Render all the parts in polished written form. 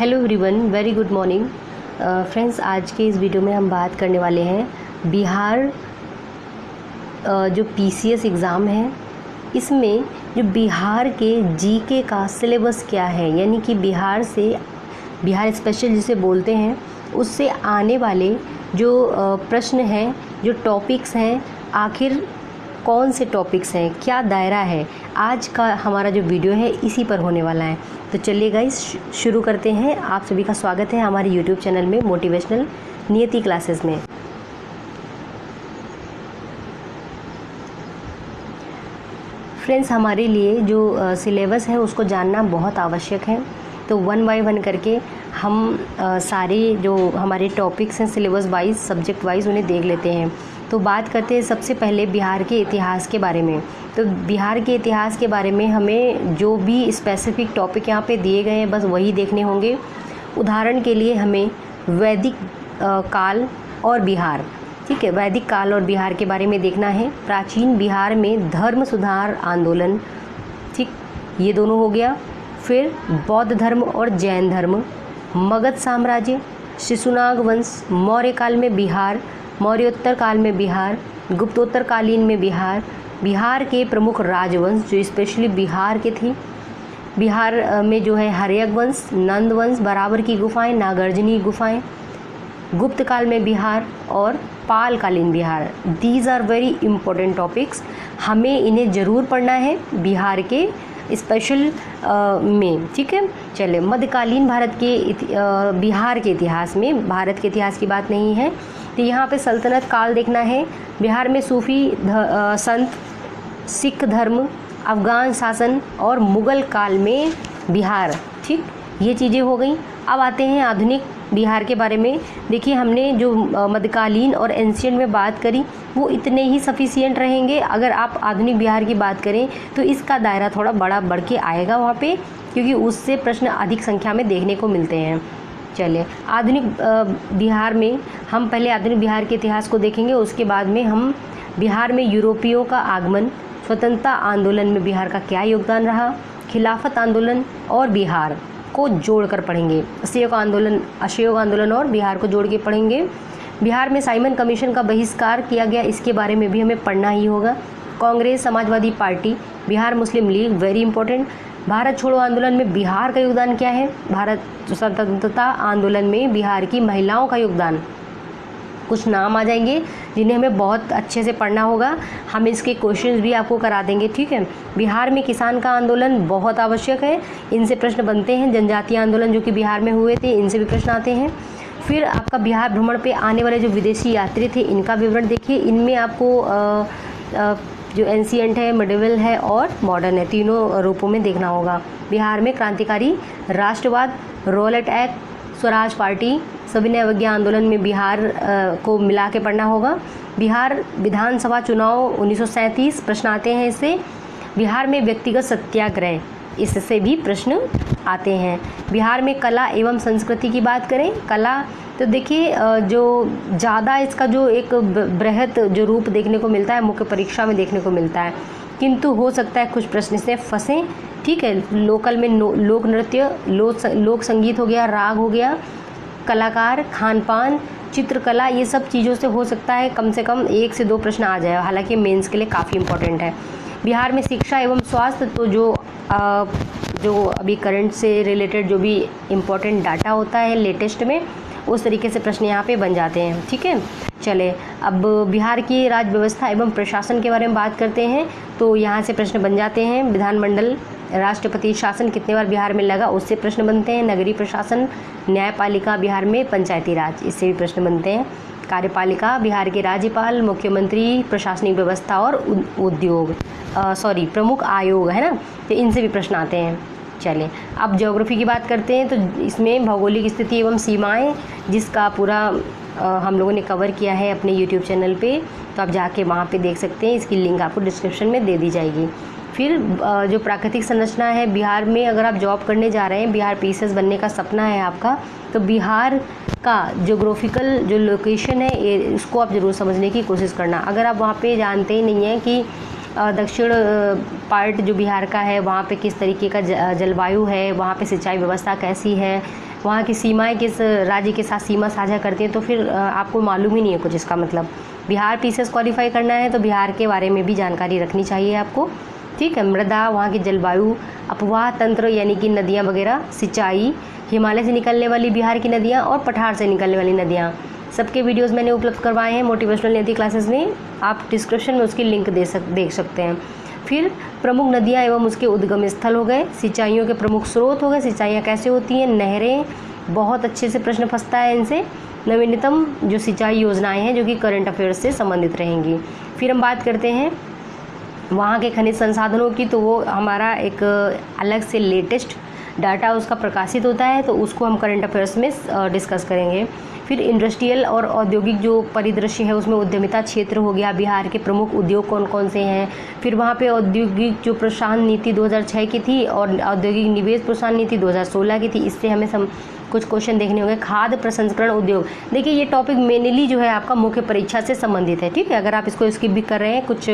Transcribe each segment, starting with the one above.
Hello everyone, very good morning friends. आज के इस वीडियो में हम बात करने वाले हैं बिहार जो पीसीएस एग्ज़ाम है, इसमें जो बिहार के जीके का सिलेबस क्या है, यानी कि बिहार स्पेशल जिसे बोलते हैं, उससे आने वाले जो प्रश्न हैं, जो टॉपिक्स हैं, आखिर कौन से टॉपिक्स हैं, क्या दायरा है, आज का हमारा जो वीडियो है इसी पर होने वाला है। तो चलिए गाइस शुरू करते हैं। आप सभी का स्वागत है हमारे यूट्यूब चैनल में मोटिवेशनल नियति क्लासेस में। फ्रेंड्स, हमारे लिए जो सिलेबस है उसको जानना बहुत आवश्यक है। तो वन बाय वन करके हम सारे जो हमारे टॉपिक्स हैं सिलेबस वाइज, सब्जेक्ट वाइज, उन्हें देख लेते हैं। तो बात करते हैं सबसे पहले बिहार के इतिहास के बारे में। तो बिहार के इतिहास के बारे में हमें जो भी स्पेसिफिक टॉपिक यहाँ पे दिए गए हैं बस वही देखने होंगे। उदाहरण के लिए हमें वैदिक काल और बिहार, ठीक है, वैदिक काल और बिहार के बारे में देखना है। प्राचीन बिहार में धर्म सुधार आंदोलन, ठीक, ये दोनों हो गया। फिर बौद्ध धर्म और जैन धर्म, मगध साम्राज्य, शिशुनाग वंश, मौर्य काल में बिहार, मौर्योत्तर काल में बिहार, गुप्तोत्तर कालीन में बिहार, बिहार के प्रमुख राजवंश जो स्पेशली बिहार के थे। बिहार में जो है हर्यक वंश, नंद वंश, बराबर की गुफाएं, नागार्जुनी गुफाएं, गुप्त काल में बिहार और पाल कालीन Bihar. These are very important topics, हमें इन्हें ज़रूर पढ़ना है बिहार के स्पेशल में, ठीक है। चले, मध्यकालीन भारत के बिहार के इतिहास में, भारत के इतिहास की बात नहीं है, तो यहाँ पे सल्तनत काल देखना है। बिहार में सूफी संत, सिख धर्म, अफगान शासन और मुग़ल काल में बिहार, ठीक, ये चीज़ें हो गई। अब आते हैं आधुनिक बिहार के बारे में। देखिए, हमने जो मध्यकालीन और एंशियंट में बात करी वो इतने ही सफिशिएंट रहेंगे। अगर आप आधुनिक बिहार की बात करें तो इसका दायरा थोड़ा बड़ा बढ़ के आएगा वहाँ पे, क्योंकि उससे प्रश्न अधिक संख्या में देखने को मिलते हैं। चलिए, आधुनिक बिहार में हम पहले आधुनिक बिहार के इतिहास को देखेंगे, उसके बाद में हम बिहार में यूरोपियों का आगमन, स्वतंत्रता आंदोलन में बिहार का क्या योगदान रहा, खिलाफत आंदोलन और बिहार को जोड़कर पढ़ेंगे। असहयोग आंदोलन और बिहार को जोड़ के पढ़ेंगे। बिहार में साइमन कमीशन का बहिष्कार किया गया, इसके बारे में भी हमें पढ़ना ही होगा। कांग्रेस, समाजवादी पार्टी, बिहार मुस्लिम लीग, वेरी इंपॉर्टेंट। भारत छोड़ो आंदोलन में बिहार का योगदान क्या है, भारत स्वतंत्रता आंदोलन में बिहार की महिलाओं का योगदान। कुछ नाम आ जाएंगे जिन्हें हमें बहुत अच्छे से पढ़ना होगा, हम इसके क्वेश्चंस भी आपको करा देंगे, ठीक है। बिहार में किसान का आंदोलन बहुत आवश्यक है, इनसे प्रश्न बनते हैं। जनजातीय आंदोलन जो कि बिहार में हुए थे, इनसे भी प्रश्न आते हैं। फिर आपका बिहार भ्रमण पे आने वाले जो विदेशी यात्री थे, इनका विवरण देखिए। इनमें आपको जो एंशिएंट है, मिडिवल है और मॉडर्न है, तीनों रूपों में देखना होगा। बिहार में क्रांतिकारी राष्ट्रवाद, रोलेट एक्ट, स्वराज पार्टी, सविनय अवज्ञा आंदोलन में बिहार को मिला के पढ़ना होगा। बिहार विधानसभा चुनाव 1937 प्रश्न आते हैं इससे। बिहार में व्यक्तिगत सत्याग्रह, इससे भी प्रश्न आते हैं। बिहार में कला एवं संस्कृति की बात करें, कला तो देखिए जो ज़्यादा इसका जो एक बृहत जो रूप देखने को मिलता है मुख्य परीक्षा में देखने को मिलता है, किंतु हो सकता है कुछ प्रश्न इसमें फंसे, ठीक है। लोकल में लोक नृत्य, लोक संगीत हो गया, राग हो गया, कलाकार, खान पान, चित्रकला, ये सब चीज़ों से हो सकता है कम से कम 1 से 2 प्रश्न आ जाए, हालांकि मेंस के लिए काफ़ी इंपॉर्टेंट है। बिहार में शिक्षा एवं स्वास्थ्य, तो जो अभी करंट से रिलेटेड जो भी इम्पोर्टेंट डाटा होता है लेटेस्ट में, उस तरीके से प्रश्न यहाँ पे बन जाते हैं, ठीक है। चले, अब बिहार की राज्य व्यवस्था एवं प्रशासन के बारे में बात करते हैं। तो यहाँ से प्रश्न बन जाते हैं। विधानमंडल, राष्ट्रपति शासन कितने बार बिहार में लगा, उससे प्रश्न बनते हैं। नगरीय प्रशासन, न्यायपालिका बिहार में, पंचायती राज, इससे भी प्रश्न बनते हैं। कार्यपालिका, बिहार के राज्यपाल, मुख्यमंत्री, प्रशासनिक व्यवस्था और प्रमुख आयोग, है ना, तो इनसे भी प्रश्न आते हैं। चलें, अब ज्योग्राफी की बात करते हैं। तो इसमें भौगोलिक स्थिति एवं सीमाएं, जिसका पूरा हम लोगों ने कवर किया है अपने यूट्यूब चैनल पे, तो आप जाके वहाँ पे देख सकते हैं, इसकी लिंक आपको डिस्क्रिप्शन में दे दी जाएगी। फिर जो प्राकृतिक संरचना है बिहार में, अगर आप जॉब करने जा रहे हैं, बिहार पीसीएस बनने का सपना है आपका, तो बिहार का ज्योग्राफिकल जो लोकेशन है इसको आप ज़रूर समझने की कोशिश करना। अगर आप वहाँ पे जानते ही नहीं हैं कि दक्षिण पार्ट जो बिहार का है वहाँ पे किस तरीके का जलवायु है, वहाँ पे सिंचाई व्यवस्था कैसी है, वहाँ की सीमाएं किस राज्य के साथ सीमा साझा करती हैं, तो फिर आपको मालूम ही नहीं है कुछ इसका मतलब। बिहार पीसीएस क्वालिफाई करना है तो बिहार के बारे में भी जानकारी रखनी चाहिए आपको, ठीक है। मृदा, वहाँ की जलवायु, अपवाह तंत्र यानी कि नदियाँ वगैरह, सिंचाई, हिमालय से निकलने वाली बिहार की नदियाँ और पठार से निकलने वाली नदियाँ, सबके वीडियोस मैंने उपलब्ध करवाए हैं मोटिवेशनल नियति क्लासेस में, आप डिस्क्रिप्शन में उसकी लिंक देख सकते हैं। फिर प्रमुख नदियाँ एवं उसके उद्गम स्थल हो गए, सिंचाइयों के प्रमुख स्रोत हो गए, सिंचाइयाँ कैसे होती हैं, नहरें, बहुत अच्छे से प्रश्न फंसता है इनसे, नवीनतम जो सिंचाई योजनाएं हैं जो कि करंट अफेयर्स से संबंधित रहेंगी। फिर हम बात करते हैं वहाँ के खनिज संसाधनों की, तो वो हमारा एक अलग से लेटेस्ट डाटा उसका प्रकाशित होता है, तो उसको हम करंट अफेयर्स में डिस्कस करेंगे। फिर इंडस्ट्रियल और औद्योगिक जो परिदृश्य है उसमें उद्यमिता क्षेत्र हो गया, बिहार के प्रमुख उद्योग कौन कौन से हैं, फिर वहाँ पे औद्योगिक जो प्रोत्साहन नीति 2006 की थी और औद्योगिक निवेश प्रोत्साहन नीति 2016 की थी, इससे हमें कुछ क्वेश्चन देखने होंगे। खाद्य प्रसंस्करण उद्योग, देखिए ये टॉपिक मेनली जो है आपका मुख्य परीक्षा से संबंधित है, ठीक है। अगर आप इसको स्किप भी कर रहे हैं, कुछ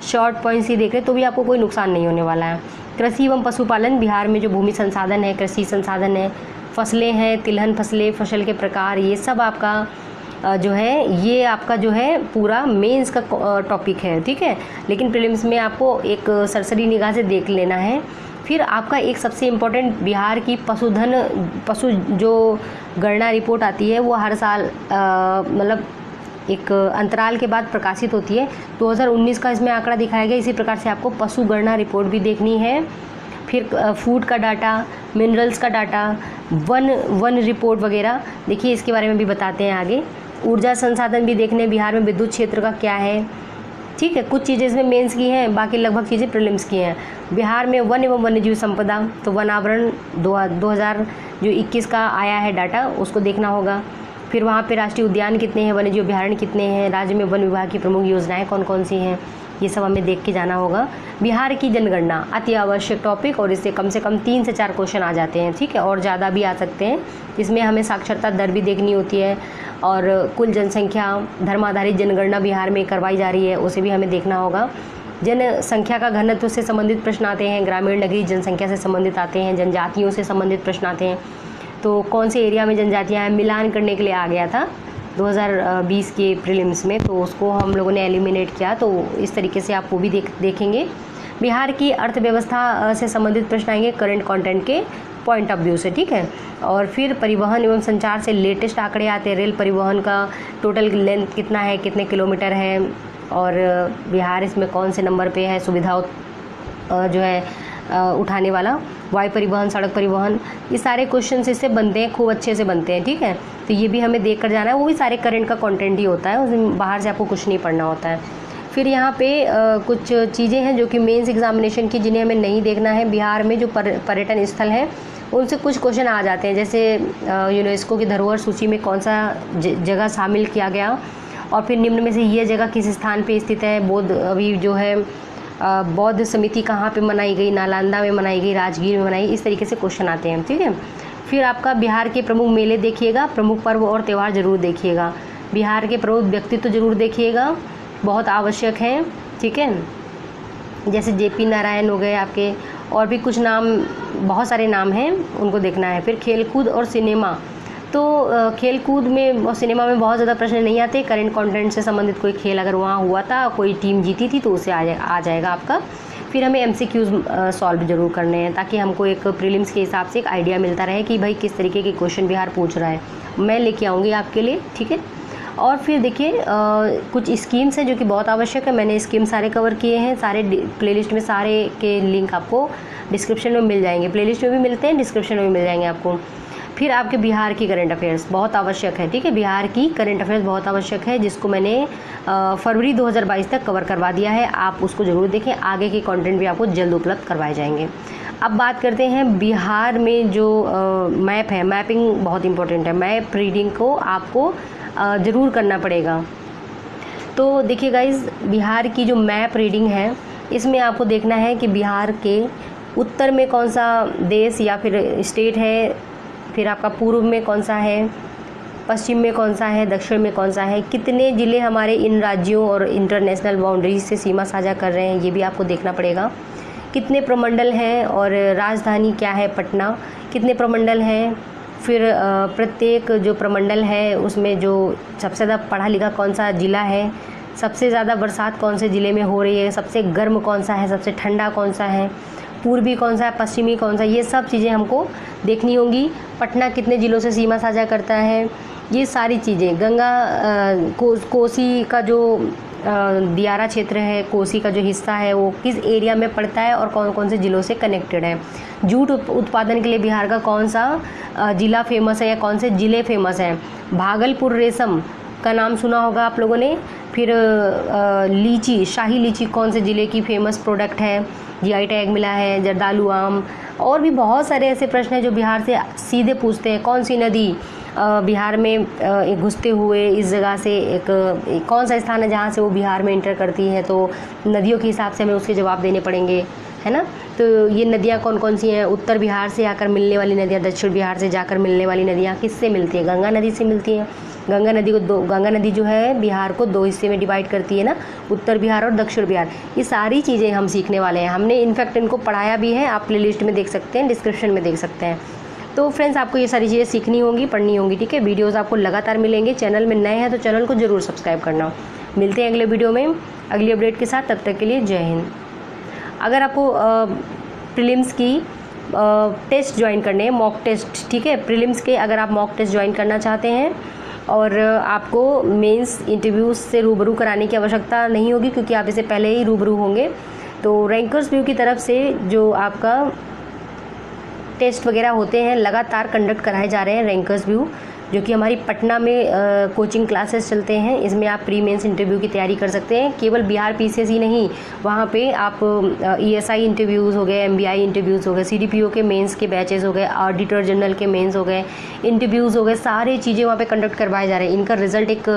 शॉर्ट पॉइंट्स ही देख रहे हैं, तो भी आपको कोई नुकसान नहीं होने वाला है। कृषि एवं पशुपालन, बिहार में जो भूमि संसाधन है, कृषि संसाधन है, फसलें हैं, तिलहन फसलें, फसल के प्रकार, ये सब आपका जो है ये आपका जो है पूरा मेंस का टॉपिक है, ठीक है। लेकिन प्रीलिम्स में आपको एक सरसरी निगाह से देख लेना है। फिर आपका एक सबसे इम्पोर्टेंट बिहार की पशु जो गणना रिपोर्ट आती है वो हर साल मतलब एक अंतराल के बाद प्रकाशित होती है। 2019 का इसमें आंकड़ा दिखाया गया, इसी प्रकार से आपको पशु गणना रिपोर्ट भी देखनी है। फिर फूड का डाटा, मिनरल्स का डाटा, वन रिपोर्ट वगैरह, देखिए इसके बारे में भी बताते हैं आगे। ऊर्जा संसाधन भी देखने, बिहार में विद्युत क्षेत्र का क्या है, ठीक है। कुछ चीज़ें इसमें मेंस की हैं, बाकी लगभग चीज़ें प्रीलिम्स की हैं। बिहार में वन एवं वन्यजीव संपदा, तो वन आवरण 2021 का आया है डाटा, उसको देखना होगा। फिर वहाँ पे राष्ट्रीय उद्यान कितने हैं, वन्यजीव अभयारण्य कितने हैं, राज्य में वन विभाग की प्रमुख योजनाएं कौन कौन सी हैं, ये सब हमें देख के जाना होगा। बिहार की जनगणना अति आवश्यक टॉपिक, और इससे कम 3 से 4 क्वेश्चन आ जाते हैं, ठीक है, और ज़्यादा भी आ सकते हैं। इसमें हमें साक्षरता दर भी देखनी होती है, और कुल जनसंख्या, धर्म आधारित जनगणना बिहार में करवाई जा रही है, उसे भी हमें देखना होगा। जनसंख्या का घनत्व से संबंधित प्रश्न आते हैं, ग्रामीण नगरीय जनसंख्या से संबंधित आते हैं, जनजातियों से संबंधित प्रश्न आते हैं, तो कौन से एरिया में जनजातियाँ हैं, मिलान करने के लिए आ गया था 2020 के प्रीलिम्स में, तो उसको हम लोगों ने एलिमिनेट किया, तो इस तरीके से आप वो भी देखेंगे। बिहार की अर्थव्यवस्था से संबंधित प्रश्न आएंगे करंट कंटेंट के पॉइंट ऑफ व्यू से, ठीक है। और फिर परिवहन एवं संचार से लेटेस्ट आंकड़े आते हैं, रेल परिवहन का टोटल लेंथ कितना है, कितने किलोमीटर है, और बिहार इसमें कौन से नंबर पे है, सुविधा जो है उठाने वाला, वायु परिवहन, सड़क परिवहन, ये सारे क्वेश्चन इससे बनते हैं, खूब अच्छे से बनते हैं, ठीक है। तो ये भी हमें देख कर जाना है, वो भी सारे करंट का कंटेंट ही होता है, उसमें बाहर से आपको कुछ नहीं पढ़ना होता है। फिर यहाँ पे कुछ चीज़ें हैं जो कि मेंस एग्जामिनेशन की, जिन्हें हमें नहीं देखना है। बिहार में जो पर्यटन स्थल हैं उनसे कुछ क्वेश्चन आ जाते हैं, जैसे यूनेस्को की धरोहर सूची में कौन सा जगह शामिल किया गया, और फिर निम्न में से ये जगह किस स्थान पे स्थित है, बौद्ध अभी जो है बौद्ध समिति कहाँ पे मनाई गई, नालंदा में मनाई गई, राजगीर में मनाई, इस तरीके से क्वेश्चन आते हैं, ठीक है। फिर आपका बिहार के प्रमुख मेले देखिएगा, प्रमुख पर्व और त्यौहार जरूर देखिएगा, बिहार के प्रमुख व्यक्तित्व जरूर देखिएगा, बहुत आवश्यक हैं, ठीक है। जैसे JP नारायण हो गए आपके, और भी कुछ नाम, बहुत सारे नाम हैं, उनको देखना है। फिर खेलकूद और सिनेमा, तो खेलकूद में और सिनेमा में बहुत ज़्यादा प्रश्न नहीं आते, करंट कंटेंट से संबंधित कोई खेल अगर वहाँ हुआ था, कोई टीम जीती थी, तो उसे आ जाएगा आपका। फिर हमें MCQs सॉल्व जरूर करने हैं, ताकि हमको एक प्रीलिम्स के हिसाब से एक आइडिया मिलता रहे कि भाई किस तरीके के क्वेश्चन बिहार पूछ रहा है, मैं लेके आऊँगी आपके लिए, ठीक है। और फिर देखिए कुछ स्कीम्स हैं जो कि बहुत आवश्यक है, मैंने स्कीम सारे कवर किए हैं, सारे प्लेलिस्ट में, सारे के लिंक आपको डिस्क्रिप्शन में मिल जाएंगे, प्लेलिस्ट में भी मिलते हैं, डिस्क्रिप्शन में भी मिल जाएंगे आपको। फिर आपके बिहार की करंट अफेयर्स बहुत आवश्यक है, ठीक है, बिहार की करंट अफेयर्स बहुत आवश्यक है, जिसको मैंने फरवरी 2022 तक कवर करवा दिया है, आप उसको ज़रूर देखें, आगे के कंटेंट भी आपको जल्द उपलब्ध करवाए जाएंगे। अब बात करते हैं बिहार में जो मैप है, मैपिंग बहुत इंपॉर्टेंट है, मैप रीडिंग को आपको ज़रूर करना पड़ेगा। तो देखिए गाइज़, बिहार की जो मैप रीडिंग है, इसमें आपको देखना है कि बिहार के उत्तर में कौन सा देश या फिर स्टेट है, फिर आपका पूर्व में कौन सा है, पश्चिम में कौन सा है, दक्षिण में कौन सा है, कितने ज़िले हमारे इन राज्यों और इंटरनेशनल बाउंड्रीज से सीमा साझा कर रहे हैं, ये भी आपको देखना पड़ेगा। कितने प्रमंडल हैं और राजधानी क्या है, पटना, कितने प्रमंडल हैं, फिर प्रत्येक जो प्रमंडल है उसमें जो सबसे ज़्यादा पढ़ा लिखा कौन सा ज़िला है, सबसे ज़्यादा बरसात कौन से ज़िले में हो रही है, सबसे गर्म कौन सा है, सबसे ठंडा कौन सा है, पूर्वी कौन सा है, पश्चिमी कौन सा, ये सब चीज़ें हमको देखनी होंगी। पटना कितने ज़िलों से सीमा साझा करता है, ये सारी चीज़ें। गंगा कोसी का जो दियारा क्षेत्र है, कोसी का जो हिस्सा है वो किस एरिया में पड़ता है और कौन कौन से ज़िलों से कनेक्टेड है। जूट उत्पादन के लिए बिहार का कौन सा ज़िला फेमस है या कौन से ज़िले फेमस हैं। भागलपुर रेशम का नाम सुना होगा आप लोगों ने। फिर लीची, शाही लीची कौन से ज़िले की फेमस प्रोडक्ट है, जीआई टैग मिला है। जर्दालू आम, और भी बहुत सारे ऐसे प्रश्न हैं जो बिहार से सीधे पूछते हैं। कौन सी नदी बिहार में घुसते हुए इस जगह से एक कौन सा स्थान है जहाँ से वो बिहार में इंटर करती है, तो नदियों के हिसाब से हमें उसके जवाब देने पड़ेंगे, है ना। तो ये नदियाँ कौन कौन सी हैं, उत्तर बिहार से आकर मिलने वाली नदियाँ, दक्षिण बिहार से जाकर मिलने वाली नदियाँ किससे मिलती हैं, गंगा नदी से मिलती हैं। गंगा नदी जो है बिहार को दो हिस्से में डिवाइड करती है ना, उत्तर बिहार और दक्षिण बिहार। ये सारी चीज़ें हम सीखने वाले हैं, हमने इनफैक्ट इनको पढ़ाया भी है, आप प्लेलिस्ट में देख सकते हैं, डिस्क्रिप्शन में देख सकते हैं। तो फ्रेंड्स आपको ये सारी चीज़ें सीखनी होंगी, पढ़नी होंगी, ठीक है। वीडियोस आपको लगातार मिलेंगे। चैनल में नए हैं तो चैनल को ज़रूर सब्सक्राइब करना। मिलते हैं अगले वीडियो में अगली अपडेट के साथ, तब तक के लिए जय हिंद। अगर आपको प्रीलिम्स की टेस्ट ज्वाइन करने हैं, मॉक टेस्ट, ठीक है, प्रीलिम्स के अगर आप मॉक टेस्ट ज्वाइन करना चाहते हैं और आपको मेंस इंटरव्यूज से रूबरू कराने की आवश्यकता नहीं होगी क्योंकि आप इससे पहले ही रूबरू होंगे, तो रैंकर्स व्यू की तरफ से जो आपका टेस्ट वगैरह होते हैं लगातार कंडक्ट कराए जा रहे हैं। रैंकर्स व्यू जो कि हमारी पटना में कोचिंग क्लासेस चलते हैं, इसमें आप प्री मेंस इंटरव्यू की तैयारी कर सकते हैं। केवल बिहार पीसीएस ही नहीं, वहाँ पे आप ईएसआई इंटरव्यूज़ हो गए, एमबीआई इंटरव्यूज़ हो गए, सीडीपीओ के मेंस के बैचेस हो गए, ऑडिटर जनरल के मेंस हो गए, इंटरव्यूज़ हो गए, सारी चीज़ें वहाँ पे कंडक्ट करवाए जा रहे हैं। इनका रिजल्ट एक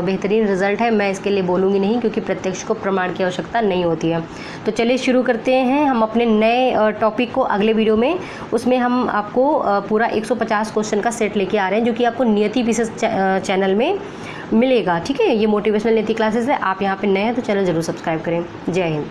बेहतरीन रिजल्ट है, मैं इसके लिए बोलूँगी नहीं क्योंकि प्रत्यक्ष को प्रमाण की आवश्यकता नहीं होती है। तो चलिए शुरू करते हैं हम अपने नए टॉपिक को अगले वीडियो में। उसमें हम आपको पूरा 150 क्वेश्चन का सेट लेके आ रहे हैं जो कि आपको नियति पीसेस चैनल में मिलेगा, ठीक है। ये मोटिवेशनल नियति क्लासेस है। आप यहाँ पे नए हैं तो चैनल ज़रूर सब्सक्राइब करें। जय हिंद।